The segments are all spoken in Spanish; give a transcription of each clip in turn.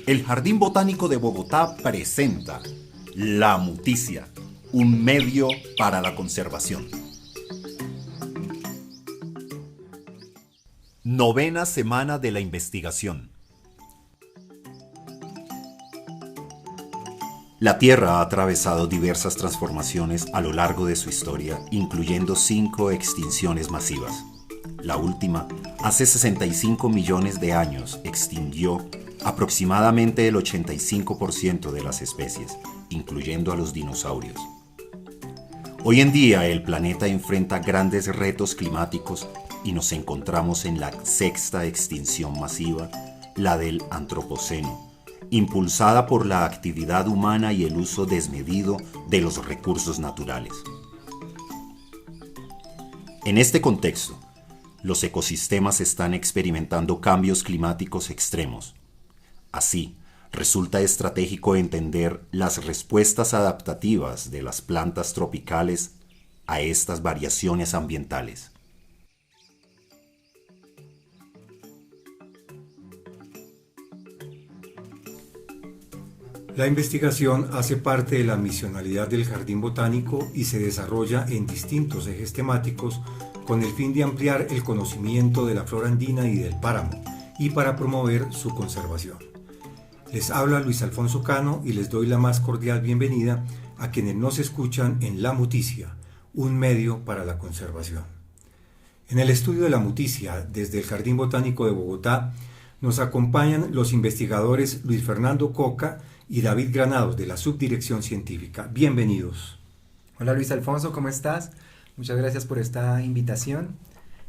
El Jardín Botánico de Bogotá presenta La Muticia, un medio para la conservación. Novena semana de la investigación. La Tierra ha atravesado diversas transformaciones a lo largo de su historia, incluyendo 5 extinciones masivas. La última, hace 65 millones de años, extinguió aproximadamente el 85% de las especies, incluyendo a los dinosaurios. Hoy en día el planeta enfrenta grandes retos climáticos y nos encontramos en la 6ª extinción masiva, la del Antropoceno, impulsada por la actividad humana y el uso desmedido de los recursos naturales. En este contexto, los ecosistemas están experimentando cambios climáticos extremos. Así, resulta estratégico entender las respuestas adaptativas de las plantas tropicales a estas variaciones ambientales. La investigación hace parte de la misionalidad del Jardín Botánico y se desarrolla en distintos ejes temáticos con el fin de ampliar el conocimiento de la flora andina y del páramo y para promover su conservación. Les habla Luis Alfonso Cano y les doy la más cordial bienvenida a quienes nos escuchan en La Muticia, un medio para la conservación. En el estudio de La Muticia, desde el Jardín Botánico de Bogotá, nos acompañan los investigadores Luis Fernando Coca y David Granados de la Subdirección Científica. Bienvenidos. Hola Luis Alfonso, ¿cómo estás? Muchas gracias por esta invitación.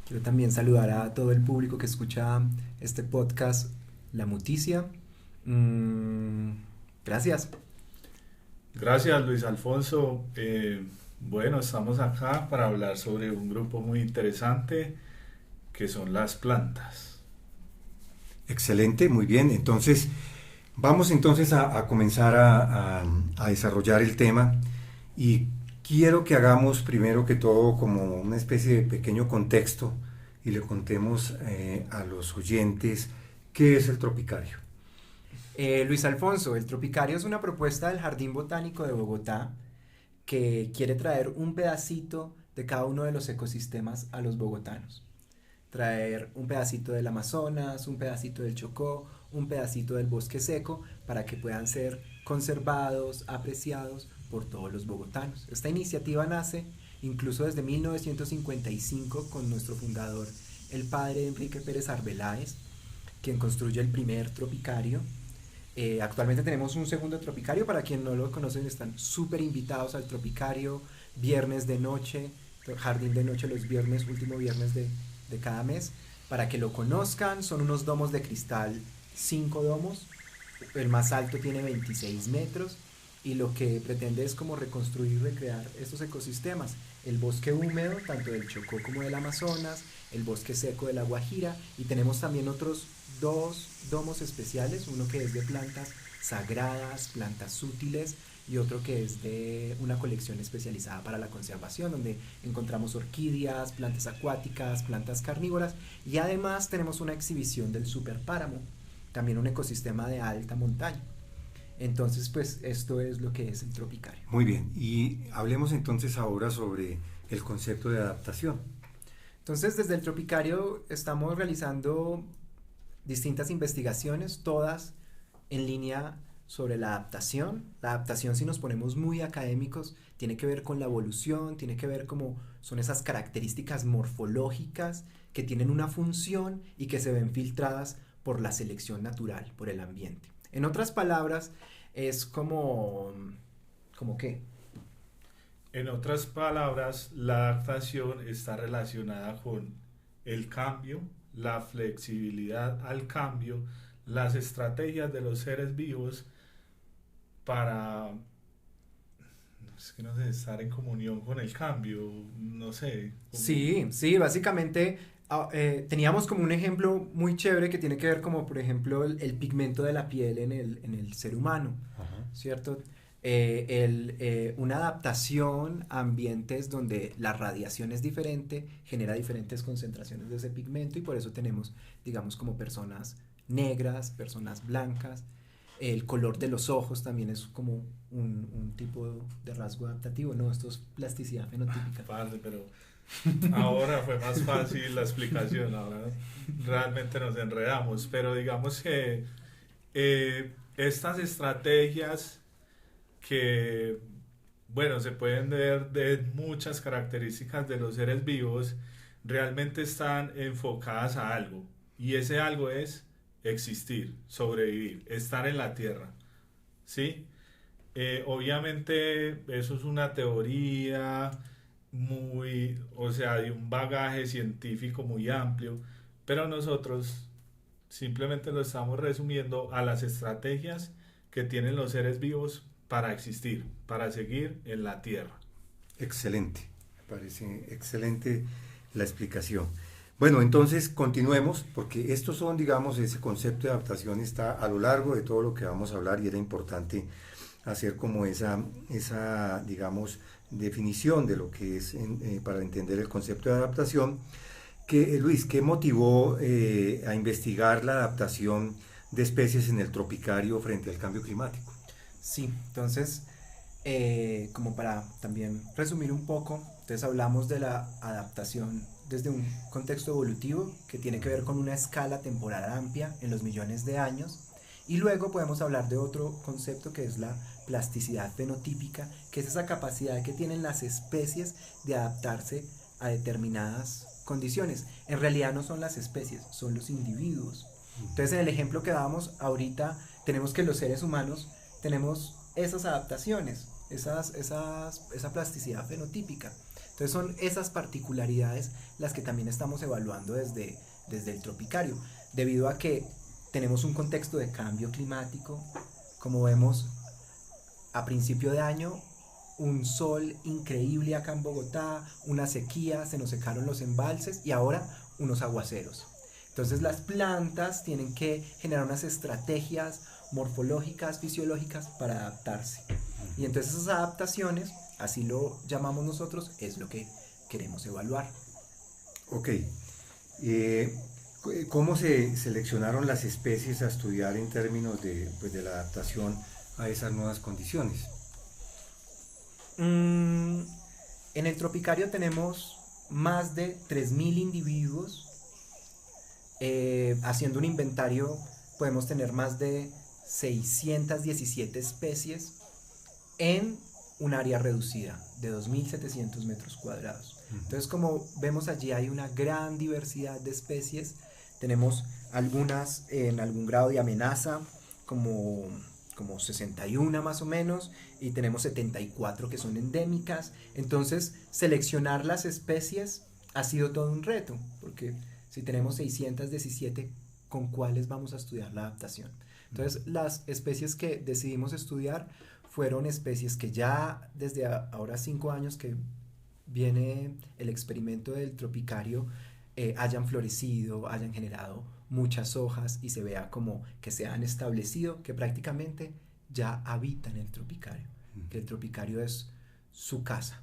Quiero también saludar a todo el público que escucha este podcast La Muticia. Gracias. Gracias Luis Alfonso. Bueno, estamos acá para hablar sobre un grupo muy interesante que son las plantas. Excelente, muy bien. Entonces, vamos a comenzar a desarrollar el tema y quiero que hagamos primero que todo como una especie de pequeño contexto y le contemos a los oyentes qué es el tropicario. Luis Alfonso, el tropicario es una propuesta del Jardín Botánico de Bogotá que quiere traer un pedacito de cada uno de los ecosistemas a los bogotanos. Traer un pedacito del Amazonas, un pedacito del Chocó, un pedacito del bosque seco para que puedan ser conservados, apreciados por todos los bogotanos. Esta iniciativa nace incluso desde 1955 con nuestro fundador, el padre Enrique Pérez Arbeláez, quien construye el primer tropicario. Actualmente tenemos un segundo tropicario. Para quien no lo conocen, están súper invitados al tropicario, viernes de noche, jardín de noche los viernes, último viernes de cada mes, para que lo conozcan. Son unos domos de cristal, 5 domos, el más alto tiene 26 metros y lo que pretende es como reconstruir y recrear estos ecosistemas, el bosque húmedo tanto del Chocó como del Amazonas, el bosque seco de la Guajira, y tenemos también otros 2 domos especiales, uno que es de plantas sagradas, plantas útiles, y otro que es de una colección especializada para la conservación, donde encontramos orquídeas, plantas acuáticas, plantas carnívoras, y además tenemos una exhibición del superpáramo, también un ecosistema de alta montaña. Entonces, pues esto es lo que es el tropicario. Muy bien, y hablemos entonces ahora sobre el concepto de adaptación. Entonces, desde el tropicario estamos realizando distintas investigaciones, todas en línea sobre la adaptación. La adaptación, si nos ponemos muy académicos, tiene que ver con la evolución, tiene que ver cómo son esas características morfológicas que tienen una función y que se ven filtradas por la selección natural, por el ambiente. En otras palabras, es como ¿qué? En otras palabras, la adaptación está relacionada con el cambio, la flexibilidad al cambio, las estrategias de los seres vivos para, no sé, estar en comunión con el cambio, no sé. Sí, básicamente teníamos como un ejemplo muy chévere que tiene que ver como, por ejemplo, el pigmento de la piel en el ser humano, ¿cierto? Una adaptación a ambientes donde la radiación es diferente genera diferentes concentraciones de ese pigmento y por eso tenemos, digamos, como personas negras, personas blancas. El color de los ojos también es como un tipo de rasgo adaptativo, ¿no? Esto es plasticidad fenotípica. Parce, pero ahora fue más fácil la explicación, ahora realmente nos enredamos, pero digamos que estas estrategias que, bueno, se pueden ver de muchas características de los seres vivos, realmente están enfocadas a algo, y ese algo es existir, sobrevivir, estar en la tierra, ¿sí? Obviamente eso es una teoría muy, o sea, de un bagaje científico muy amplio, pero nosotros simplemente lo estamos resumiendo a las estrategias que tienen los seres vivos para existir, para seguir en la tierra. Excelente, me parece excelente la explicación. Bueno, entonces continuemos, porque estos son, digamos, ese concepto de adaptación está a lo largo de todo lo que vamos a hablar y era importante hacer como esa digamos, definición de lo que es para entender el concepto de adaptación. Luis, ¿qué motivó a investigar la adaptación de especies en el tropicario frente al cambio climático? Sí, entonces, como para también resumir un poco, entonces hablamos de la adaptación desde un contexto evolutivo que tiene que ver con una escala temporal amplia en los millones de años, y luego podemos hablar de otro concepto que es la plasticidad fenotípica, que es esa capacidad que tienen las especies de adaptarse a determinadas condiciones. En realidad no son las especies, son los individuos. Entonces, en el ejemplo que dábamos ahorita, tenemos que los seres humanos tenemos esas adaptaciones, esa plasticidad fenotípica. Entonces son esas particularidades las que también estamos evaluando desde el tropicario, debido a que tenemos un contexto de cambio climático. Como vemos, a principio de año, un sol increíble acá en Bogotá, una sequía, se nos secaron los embalses y ahora unos aguaceros. Entonces las plantas tienen que generar unas estrategias morfológicas, fisiológicas para adaptarse. Y entonces esas adaptaciones, así lo llamamos nosotros, es lo que queremos evaluar. Ok. ¿Cómo se seleccionaron las especies a estudiar en términos de la adaptación a esas nuevas condiciones? En el tropicario tenemos más de 3.000 individuos. Haciendo un inventario podemos tener más de 617 especies en un área reducida de 2.700 metros cuadrados. Entonces, como vemos allí, hay una gran diversidad de especies. Tenemos algunas en algún grado de amenaza, como 61 más o menos, y tenemos 74 que son endémicas. Entonces, seleccionar las especies ha sido todo un reto, porque si tenemos 617, ¿con cuáles vamos a estudiar la adaptación? Entonces, las especies que decidimos estudiar fueron especies que ya desde ahora 5 años que viene el experimento del tropicario, hayan florecido, hayan generado muchas hojas y se vea como que se han establecido, que prácticamente ya habitan el tropicario, que el tropicario es su casa.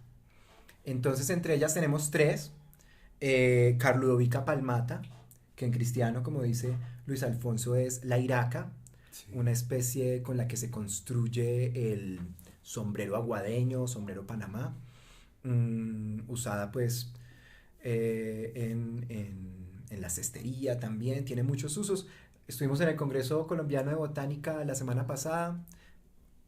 Entonces, entre ellas tenemos 3, Carludovica palmata, que en cristiano, como dice Luis Alfonso, es la iraca, sí, una especie con la que se construye el sombrero aguadeño, sombrero Panamá, usada pues en la cestería también, tiene muchos usos. Estuvimos en el Congreso Colombiano de Botánica la semana pasada,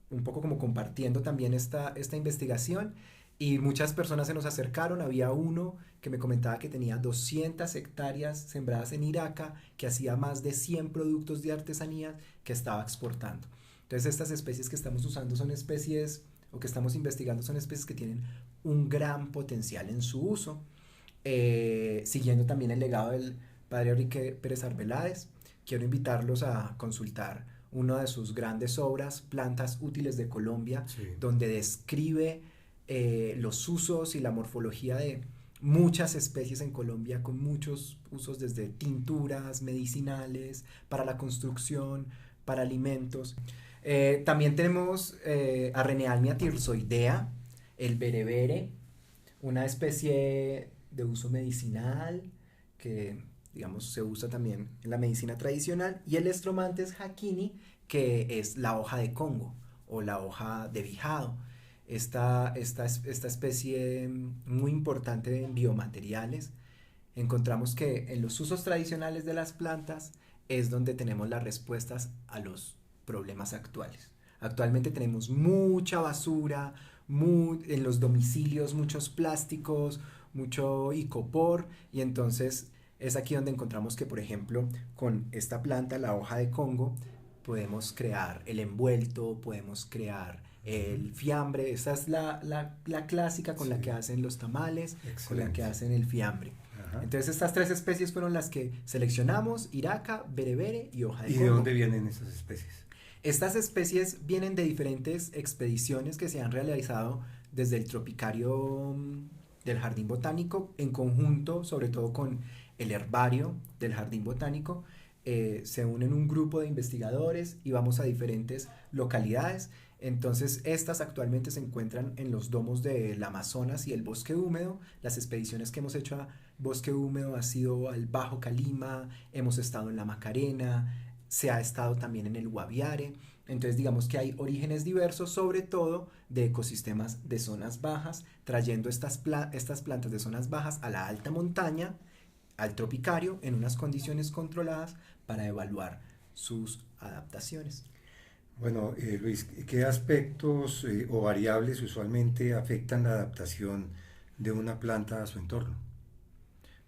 un poco como compartiendo también esta investigación, y muchas personas se nos acercaron. Había uno que me comentaba que tenía 200 hectáreas sembradas en Iraca, que hacía más de 100 productos de artesanía que estaba exportando. Entonces, estas especies que estamos usando son especies, o que estamos investigando, son especies que tienen un gran potencial en su uso. Siguiendo también el legado del padre Enrique Pérez Arbeláez, quiero invitarlos a consultar una de sus grandes obras, Plantas Útiles de Colombia, sí, donde describe los usos y la morfología de muchas especies en Colombia, con muchos usos desde tinturas, medicinales, para la construcción, para alimentos. También tenemos a Renealmia tirsoidea, el berebere, una especie de uso medicinal que digamos, se usa también en la medicina tradicional, y el Stromantes jacquini, que es la hoja de Congo o la hoja de bijado. Esta especie muy importante en biomateriales, encontramos que en los usos tradicionales de las plantas es donde tenemos las respuestas a los problemas actuales. Actualmente tenemos mucha basura, en los domicilios muchos plásticos, mucho icopor, y entonces es aquí donde encontramos que, por ejemplo, con esta planta, la hoja de Congo, podemos crear el envuelto, podemos crear el fiambre. Esta es la clásica con la que hacen los tamales, Excelente. con la que hacen el fiambre. Ajá. Entonces estas 3 especies fueron las que seleccionamos: iraca, berebere y hoja de ¿Y Congo. de dónde vienen esas especies? Estas especies vienen de diferentes expediciones que se han realizado desde el Tropicario del Jardín Botánico, en conjunto, sobre todo con el herbario del Jardín Botánico. Se unen un grupo de investigadores y vamos a diferentes localidades. Entonces estas actualmente se encuentran en los domos del Amazonas y el bosque húmedo. Las expediciones que hemos hecho a bosque húmedo ha sido al Bajo Calima, hemos estado en la Macarena, se ha estado también en el Guaviare. Entonces digamos que hay orígenes diversos, sobre todo de ecosistemas de zonas bajas, trayendo estas plantas de zonas bajas a la alta montaña, al tropicario, en unas condiciones controladas para evaluar sus adaptaciones. Bueno, Luis, ¿qué aspectos o variables usualmente afectan la adaptación de una planta a su entorno?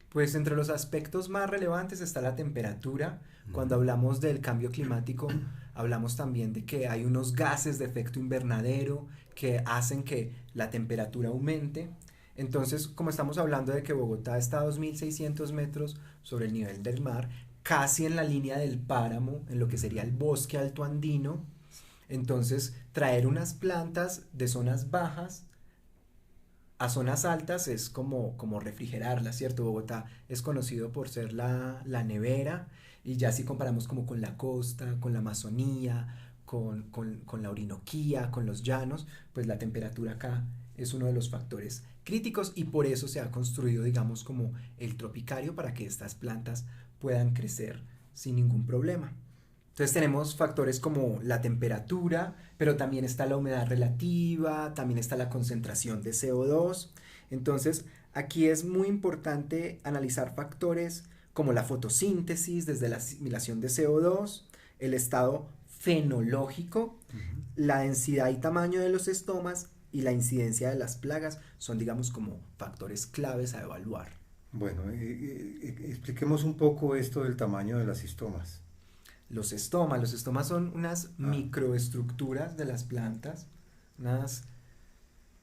Pues entre los aspectos más relevantes está la temperatura. Cuando hablamos del cambio climático, hablamos también de que hay unos gases de efecto invernadero que hacen que la temperatura aumente. Entonces, como estamos hablando de que Bogotá está a 2.600 metros sobre el nivel del mar, casi en la línea del páramo, en lo que sería el bosque alto andino, entonces traer unas plantas de zonas bajas a zonas altas es como refrigerarlas, ¿cierto? Bogotá es conocido por ser la nevera, y ya si comparamos como con la costa, con la Amazonía, con la Orinoquía, con los llanos, pues la temperatura acá es uno de los factores críticos, y por eso se ha construido, digamos, como el tropicario, para que estas plantas puedan crecer sin ningún problema. Entonces tenemos factores como la temperatura, pero también está la humedad relativa, también está la concentración de CO2. Entonces aquí es muy importante analizar factores como la fotosíntesis desde la asimilación de CO2, el estado fenológico, la densidad y tamaño de los estomas y la incidencia de las plagas son, digamos, como factores claves a evaluar. Bueno, expliquemos un poco esto del tamaño de las estomas. Los estomas son unas microestructuras de las plantas, unas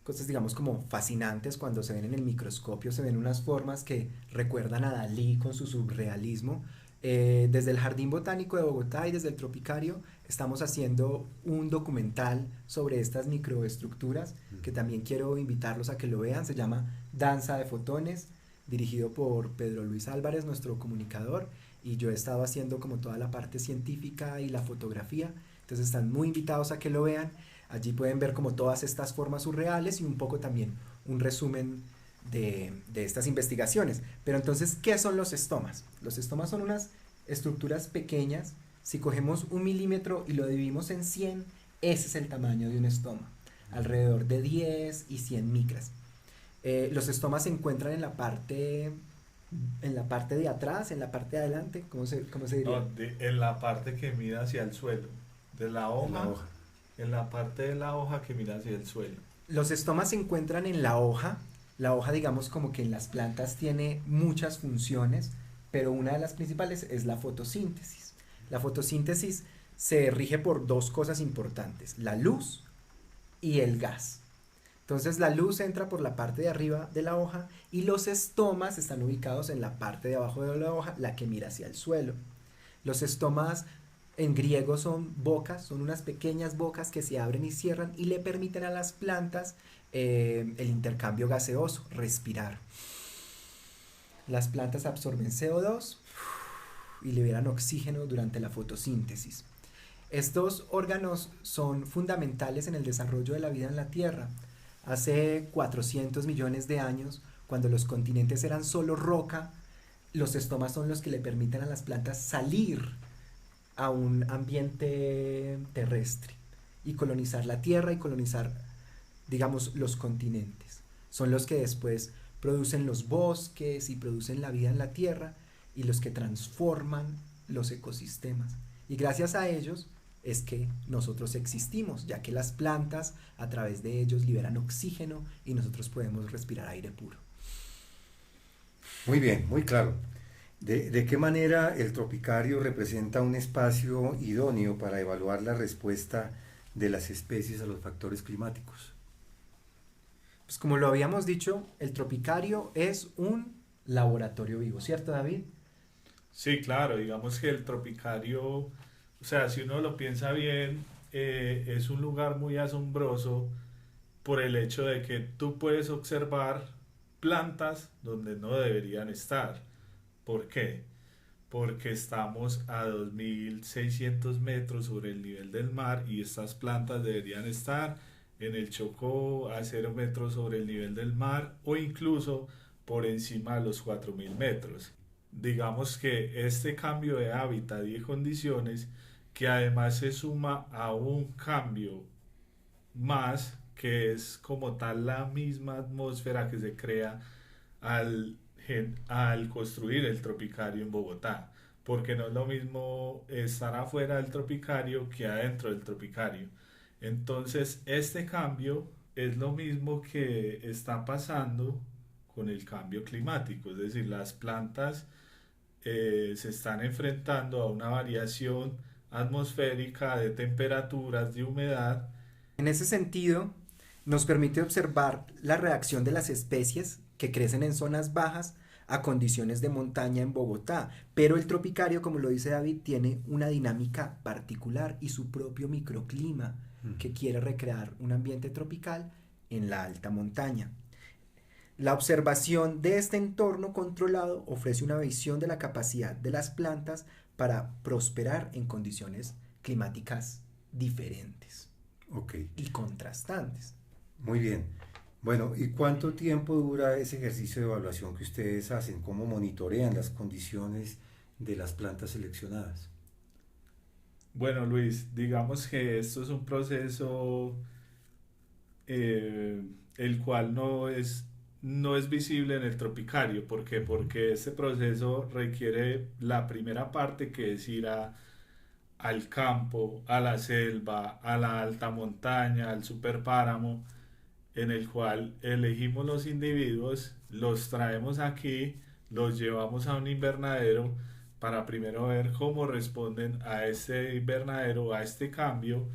cosas, digamos, como fascinantes. Cuando se ven en el microscopio se ven unas formas que recuerdan a Dalí con su surrealismo. Desde el Jardín Botánico de Bogotá y desde el Tropicario estamos haciendo un documental sobre estas microestructuras, que también quiero invitarlos a que lo vean. Se llama Danza de Fotones, dirigido por Pedro Luis Álvarez, nuestro comunicador, y yo he estado haciendo como toda la parte científica y la fotografía. Entonces están muy invitados a que lo vean. Allí pueden ver como todas estas formas surreales y un poco también un resumen de estas investigaciones. Pero entonces, ¿qué son los estomas? Los estomas son unas estructuras pequeñas. Si cogemos 1 milímetro y lo dividimos en 100, ese es el tamaño de un estoma, alrededor de 10 y 100 micras. Los estomas se encuentran en la parte de atrás, en la parte de adelante, ¿cómo se diría? No, en la parte que mira hacia el suelo, de la hoja, en la parte de la hoja que mira hacia el suelo. Los estomas se encuentran en la hoja, digamos como que en las plantas tiene muchas funciones, pero una de las principales es la fotosíntesis. La fotosíntesis se rige por 2 cosas importantes: la luz y el gas. Entonces la luz entra por la parte de arriba de la hoja y los estomas están ubicados en la parte de abajo de la hoja, la que mira hacia el suelo. Los estomas en griego son bocas, son unas pequeñas bocas que se abren y cierran y le permiten a las plantas el intercambio gaseoso, respirar. Las plantas absorben CO2 y liberan oxígeno durante la fotosíntesis. Estos órganos son fundamentales en el desarrollo de la vida en la Tierra. Hace 400 millones de años, cuando los continentes eran solo roca, los estomas son los que le permiten a las plantas salir a un ambiente terrestre y colonizar la Tierra y colonizar, digamos, los continentes. Son los que después producen los bosques y producen la vida en la Tierra y los que transforman los ecosistemas. Y gracias a ellos es que nosotros existimos, ya que las plantas a través de ellos liberan oxígeno y nosotros podemos respirar aire puro. Muy bien, muy claro. ¿De qué manera el tropicario representa un espacio idóneo para evaluar la respuesta de las especies a los factores climáticos? Pues como lo habíamos dicho, el tropicario es un laboratorio vivo, ¿cierto, David? Sí, claro, digamos que el tropicario, o sea, si uno lo piensa bien, es un lugar muy asombroso por el hecho de que tú puedes observar plantas donde no deberían estar. ¿Por qué? Porque estamos a 2.600 metros sobre el nivel del mar y estas plantas deberían estar en el Chocó a 0 metros sobre el nivel del mar o incluso por encima de los 4.000 metros. Digamos que este cambio de hábitat y de condiciones, que además se suma a un cambio más que es como tal la misma atmósfera que se crea al construir el tropicario en Bogotá, porque no es lo mismo estar afuera del tropicario que adentro del tropicario. Entonces este cambio es lo mismo que está pasando con el cambio climático, es decir, las plantas se están enfrentando a una variación atmosférica de temperaturas, de humedad. En ese sentido, nos permite observar la reacción de las especies que crecen en zonas bajas a condiciones de montaña en Bogotá, pero el tropicario, como lo dice David, tiene una dinámica particular y su propio microclima que quiere recrear un ambiente tropical en la alta montaña. La observación de este entorno controlado ofrece una visión de la capacidad de las plantas para prosperar en condiciones climáticas diferentes y contrastantes. Muy bien. Bueno, ¿y cuánto tiempo dura ese ejercicio de evaluación que ustedes hacen? ¿Cómo monitorean las condiciones de las plantas seleccionadas? Bueno, Luis, digamos que esto es un proceso el cual no es visible en el tropicario. ¿Por qué? Porque este proceso requiere la primera parte, que es ir al campo, a la selva, a la alta montaña, al superpáramo, en el cual elegimos los individuos, los traemos aquí, los llevamos a un invernadero para primero ver cómo responden a este invernadero, a este cambio,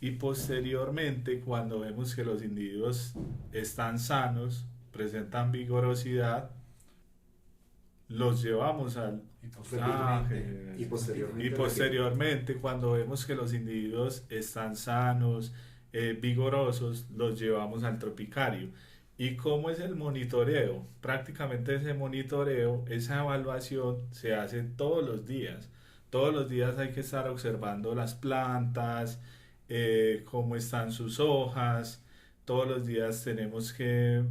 y posteriormente, cuando vemos que los individuos están sanos, presentan vigorosidad, los llevamos al... Y posteriormente, cuando vemos que los individuos están sanos, vigorosos, los llevamos al tropicario. ¿Y cómo es el monitoreo? Prácticamente ese monitoreo, esa evaluación se hace todos los días. Todos los días hay que estar observando las plantas, cómo están sus hojas. Todos los días tenemos que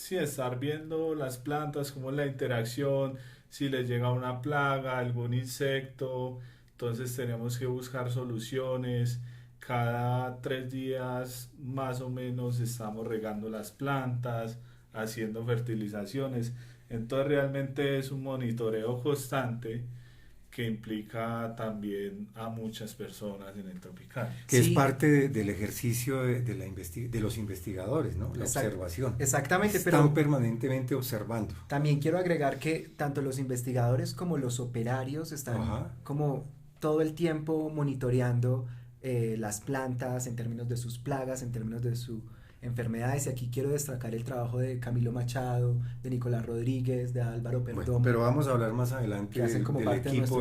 estar viendo las plantas, cómo es la interacción, si les llega una plaga, algún insecto. Entonces tenemos que buscar soluciones. Cada 3 días más o menos estamos regando las plantas, haciendo fertilizaciones. Entonces realmente es un monitoreo constante que implica también a muchas personas en el tropical. Que es parte del ejercicio de los investigadores, ¿no? La observación. Exactamente, Están permanentemente observando. También quiero agregar que tanto los investigadores como los operarios están como todo el tiempo monitoreando las plantas en términos de sus plagas, en términos de sus enfermedades, y aquí quiero destacar el trabajo de Camilo Machado, de Nicolás Rodríguez, de Álvaro Perdomo. Bueno, pero vamos a hablar más adelante del equipo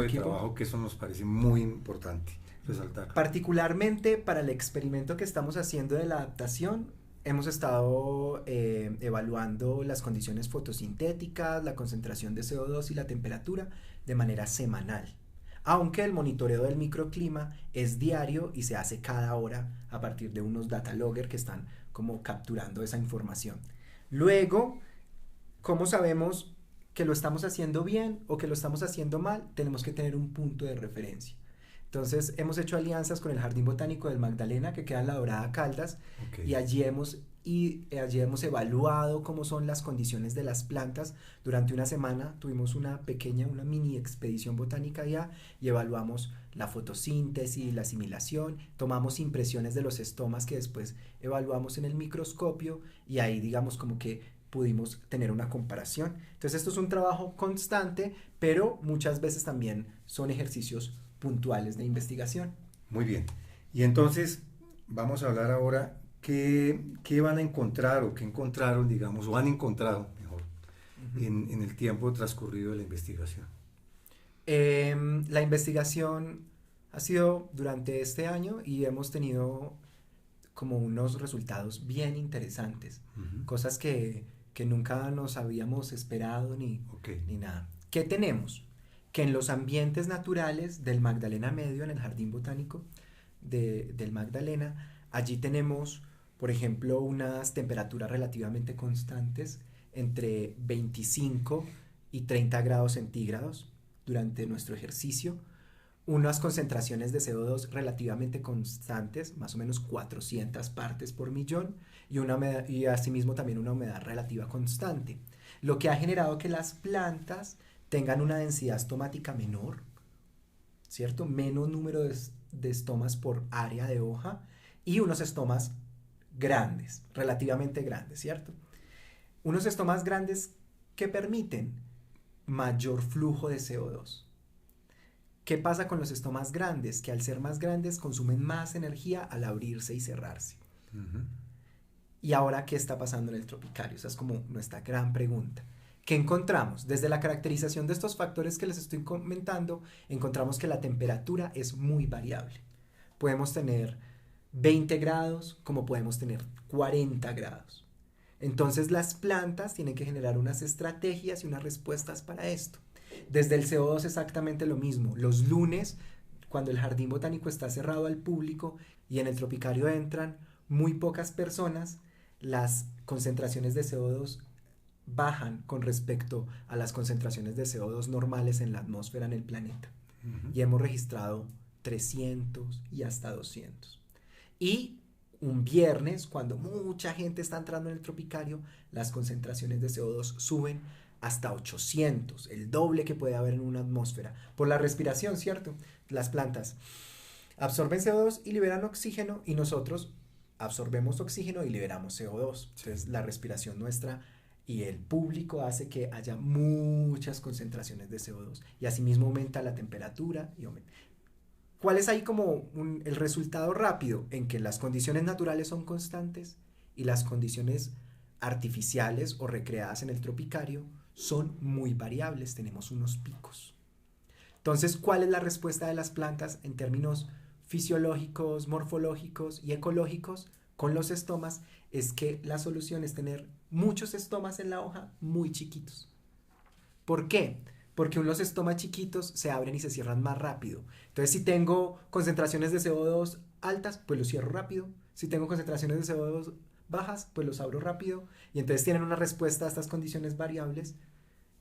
de equipo. Trabajo, que eso nos parece muy importante resaltar. Particularmente para el experimento que estamos haciendo de la adaptación, hemos estado evaluando las condiciones fotosintéticas, la concentración de CO2 y la temperatura de manera semanal. Aunque el monitoreo del microclima es diario y se hace cada hora a partir de unos data logger que están como capturando esa información. Luego, ¿cómo sabemos que lo estamos haciendo bien o que lo estamos haciendo mal, tenemos que tener un punto de referencia. Entonces hemos hecho alianzas con el Jardín Botánico del Magdalena, que queda en La Dorada, Caldas, Ok. y allí hemos evaluado cómo son las condiciones de las plantas. Durante una semana tuvimos una mini expedición botánica allá y evaluamos la fotosíntesis, la asimilación, tomamos impresiones de los estomas que después evaluamos en el microscopio y ahí digamos como que pudimos tener una comparación. Entonces esto es un trabajo constante, pero muchas veces también son ejercicios puntuales de investigación. Muy bien. Y entonces vamos a hablar ahora qué van a encontrar o qué encontraron, digamos, o han encontrado, mejor, en el tiempo transcurrido de la investigación. La investigación ha sido durante este año y hemos tenido como unos resultados bien interesantes, cosas que nunca nos habíamos esperado ni nada. ¿Qué tenemos? Que en los ambientes naturales del Magdalena Medio, en el Jardín Botánico del Magdalena, allí tenemos, por ejemplo, unas temperaturas relativamente constantes entre 25 y 30 grados centígrados durante nuestro ejercicio, unas concentraciones de CO2 relativamente constantes, más o menos 400 partes por millón, y asimismo también una humedad relativa constante, lo que ha generado que las plantas tengan una densidad estomática menor, ¿cierto? Menos número de estomas por área de hoja y unos estomas grandes, relativamente grandes, ¿cierto? Unos estomas grandes que permiten mayor flujo de CO2. ¿Qué pasa con los estomas grandes? Que al ser más grandes consumen más energía al abrirse y cerrarse. ¿Y ahora qué está pasando en el tropicario? Esa es como nuestra gran pregunta. ¿Qué encontramos? Desde la caracterización de estos factores que les estoy comentando, encontramos que la temperatura es muy variable. Podemos tener 20 grados como podemos tener 40 grados. Entonces las plantas tienen que generar unas estrategias y unas respuestas para esto. Desde el CO2 exactamente lo mismo. Los lunes, cuando el Jardín Botánico está cerrado al público y en el tropicario entran muy pocas personas, las concentraciones de CO2 bajan con respecto a las concentraciones de CO2 normales en la atmósfera en el planeta. Y hemos registrado 300 y hasta 200. Y un viernes, cuando mucha gente está entrando en el tropicario, las concentraciones de CO2 suben hasta 800, el doble que puede haber en una atmósfera, por la respiración, ¿cierto? Las plantas absorben CO2 y liberan oxígeno, y nosotros absorbemos oxígeno y liberamos CO2. Entonces la respiración nuestra y el público hace que haya muchas concentraciones de CO2 y asimismo aumenta la temperatura y aumenta. ¿Cuál es ahí como el resultado rápido? En que las condiciones naturales son constantes y las condiciones artificiales o recreadas en el tropicario son muy variables, tenemos unos picos. Entonces, ¿cuál es la respuesta de las plantas en términos fisiológicos, morfológicos y ecológicos con los estomas? Es que la solución es tener muchos estomas en la hoja muy chiquitos. ¿Por qué? Porque los estomas chiquitos se abren y se cierran más rápido. Entonces, si tengo concentraciones de CO2 altas, pues los cierro rápido. Si tengo concentraciones de CO2 bajas, pues los abro rápido. Y entonces tienen una respuesta a estas condiciones variables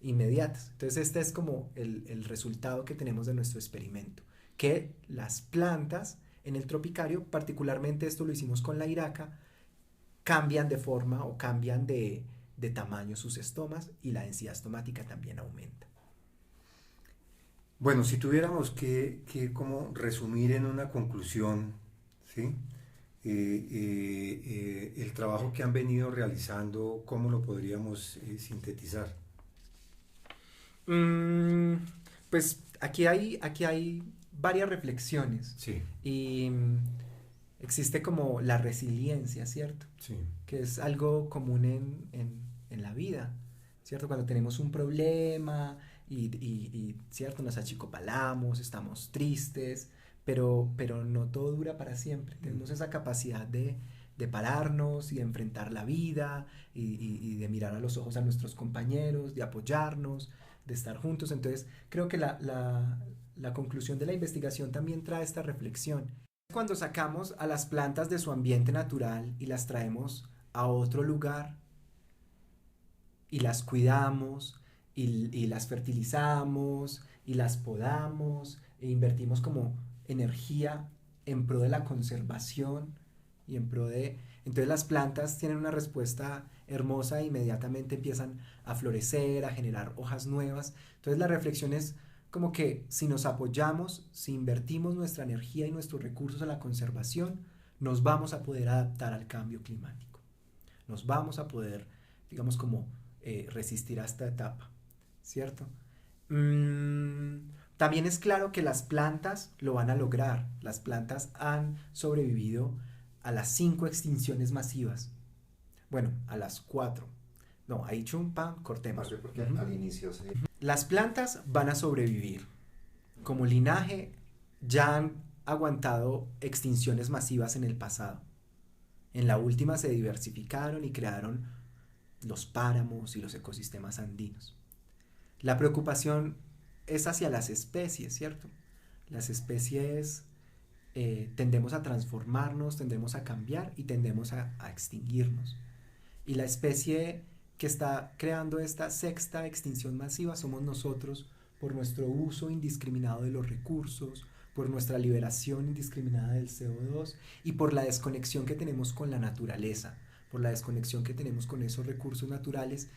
inmediatas. Entonces, este es como el resultado que tenemos de nuestro experimento. Que las plantas en el tropicario, particularmente esto lo hicimos con la iraca, cambian de forma o cambian de tamaño sus estomas y la densidad estomática también aumenta. Bueno, si tuviéramos que como resumir en una conclusión, ¿sí? El trabajo que han venido realizando, ¿cómo lo podríamos sintetizar? Pues aquí hay varias reflexiones. Sí. Y existe como la resiliencia, ¿cierto? Sí. Que es algo común en la vida, ¿cierto? Cuando tenemos un problema y ¿cierto? Nos achicopalamos, estamos tristes, pero no todo dura para siempre. Tenemos esa capacidad de pararnos y de enfrentar la vida y de mirar a los ojos a nuestros compañeros, de apoyarnos, de estar juntos. Entonces, creo que la conclusión de la investigación también trae esta reflexión. Cuando sacamos a las plantas de su ambiente natural y las traemos a otro lugar y las cuidamos y las fertilizamos y las podamos e invertimos como energía en pro de la conservación y en pro de... Entonces las plantas tienen una respuesta hermosa e inmediatamente empiezan a florecer, a generar hojas nuevas. Entonces la reflexión es como que si nos apoyamos, si invertimos nuestra energía y nuestros recursos a la conservación, nos vamos a poder adaptar al cambio climático. Nos vamos a poder, digamos, como resistir a esta etapa, ¿cierto? También es claro que las plantas lo van a lograr. Las plantas han sobrevivido a las 5 extinciones masivas. Bueno, a las 4. No, ahí chumpa, cortemos. Porque al inicio sí. Las plantas van a sobrevivir. Como linaje ya han aguantado extinciones masivas en el pasado. En la última se diversificaron y crearon los páramos y los ecosistemas andinos. La preocupación es hacia las especies, ¿cierto? Las especies tendemos a transformarnos, tendemos a cambiar y tendemos a extinguirnos. Y la especie que está creando esta 6ª extinción masiva somos nosotros por nuestro uso indiscriminado de los recursos, por nuestra liberación indiscriminada del CO2 y por la desconexión que tenemos con la naturaleza, por la desconexión que tenemos con esos recursos naturales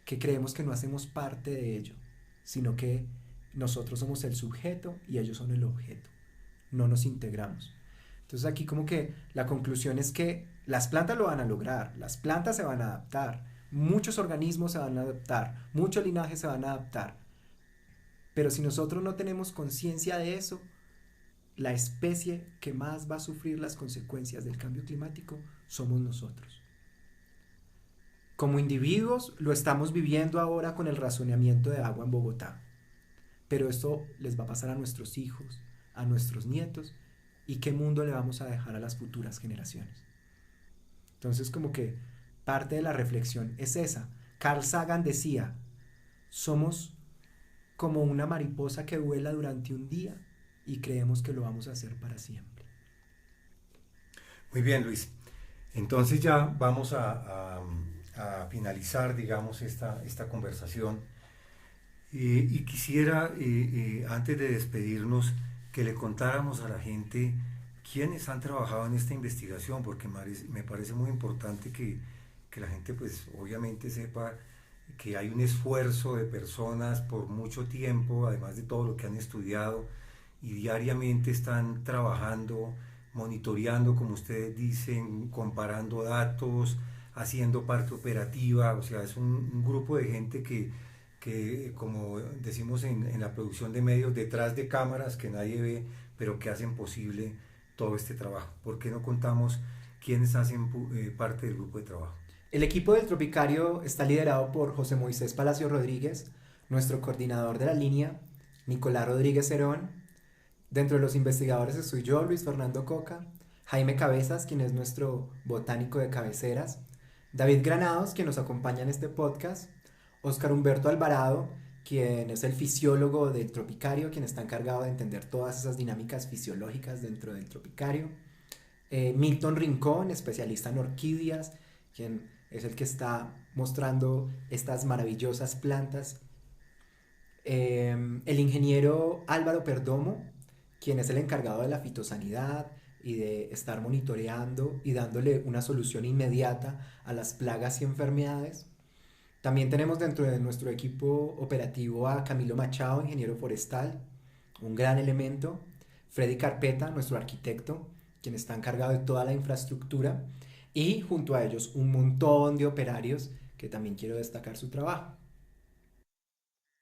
que creemos que no hacemos parte de ello, sino que nosotros somos el sujeto y ellos son el objeto. No nos integramos. Entonces aquí como que la conclusión es que las plantas lo van a lograr, las plantas se van a adaptar, muchos organismos se van a adaptar, muchos linajes se van a adaptar, pero si nosotros no tenemos conciencia de eso, la especie que más va a sufrir las consecuencias del cambio climático somos nosotros. Como individuos lo estamos viviendo ahora con el racionamiento de agua en Bogotá, pero esto les va a pasar a nuestros hijos, a nuestros nietos, y qué mundo le vamos a dejar a las futuras generaciones. Entonces como que parte de la reflexión es esa. Carl Sagan decía, somos como una mariposa que vuela durante un día y creemos que lo vamos a hacer para siempre. Muy bien, Luis. Entonces ya vamos a finalizar, digamos, esta conversación. Y quisiera, antes de despedirnos, que le contáramos a la gente quiénes han trabajado en esta investigación, porque me parece muy importante que la gente, pues, obviamente sepa que hay un esfuerzo de personas por mucho tiempo, además de todo lo que han estudiado, y diariamente están trabajando, monitoreando, como ustedes dicen, comparando datos, haciendo parte operativa. O sea, es un grupo de gente que como decimos en la producción de medios, detrás de cámaras que nadie ve, pero que hacen posible todo este trabajo. ¿Por qué no contamos quiénes hacen parte del grupo de trabajo? El equipo del Tropicario está liderado por José Moisés Palacio Rodríguez, nuestro coordinador de la línea, Nicolás Rodríguez Herón. Dentro de los investigadores estoy yo, Luis Fernando Coca, Jaime Cabezas, quien es nuestro botánico de cabeceras, David Granados, quien nos acompaña en este podcast, Óscar Humberto Alvarado, quien es el fisiólogo del Tropicario, quien está encargado de entender todas esas dinámicas fisiológicas dentro del Tropicario, Milton Rincón, especialista en orquídeas, quien es el que está mostrando estas maravillosas plantas, el ingeniero Álvaro Perdomo, quien es el encargado de la fitosanidad y de estar monitoreando y dándole una solución inmediata a las plagas y enfermedades. También tenemos dentro de nuestro equipo operativo a Camilo Machado, ingeniero forestal, un gran elemento, Freddy Carpeta, nuestro arquitecto, quien está encargado de toda la infraestructura, y junto a ellos un montón de operarios que también quiero destacar su trabajo.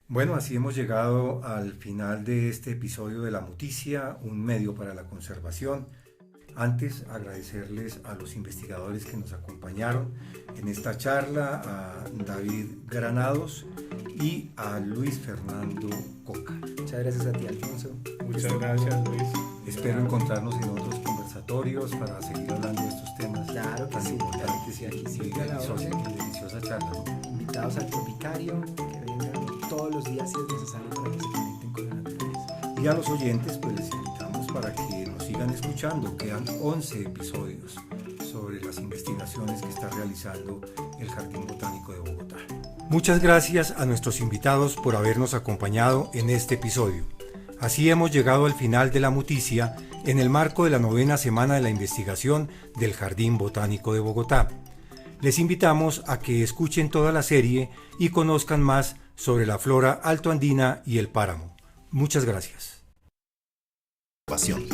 Bueno, así hemos llegado al final de este episodio de La Muticia, un medio para la conservación. Antes, agradecerles a los investigadores que nos acompañaron en esta charla, a David Granados y a Luis Fernando Coca. Muchas gracias a ti, Alfonso. Muchas gracias, Luis. Espero encontrarnos en otros conversatorios para seguir hablando de estos temas. Claro que tan sí, importantes sí, y aquí sí, deliciosa charla, ¿no? Invitados al Tropicario, que vengan todos los días si es necesario para que se conecten con la naturaleza. Y a los oyentes, pues les invitamos para que nos sigan escuchando. Quedan 11 episodios sobre las investigaciones que está realizando el Jardín Botánico de Bogotá. Muchas gracias a nuestros invitados por habernos acompañado en este episodio. Así hemos llegado al final de la Muticia en el marco de la 9ª semana de la investigación del Jardín Botánico de Bogotá. Les invitamos a que escuchen toda la serie y conozcan más sobre la flora altoandina y el páramo. Muchas gracias. Pasión.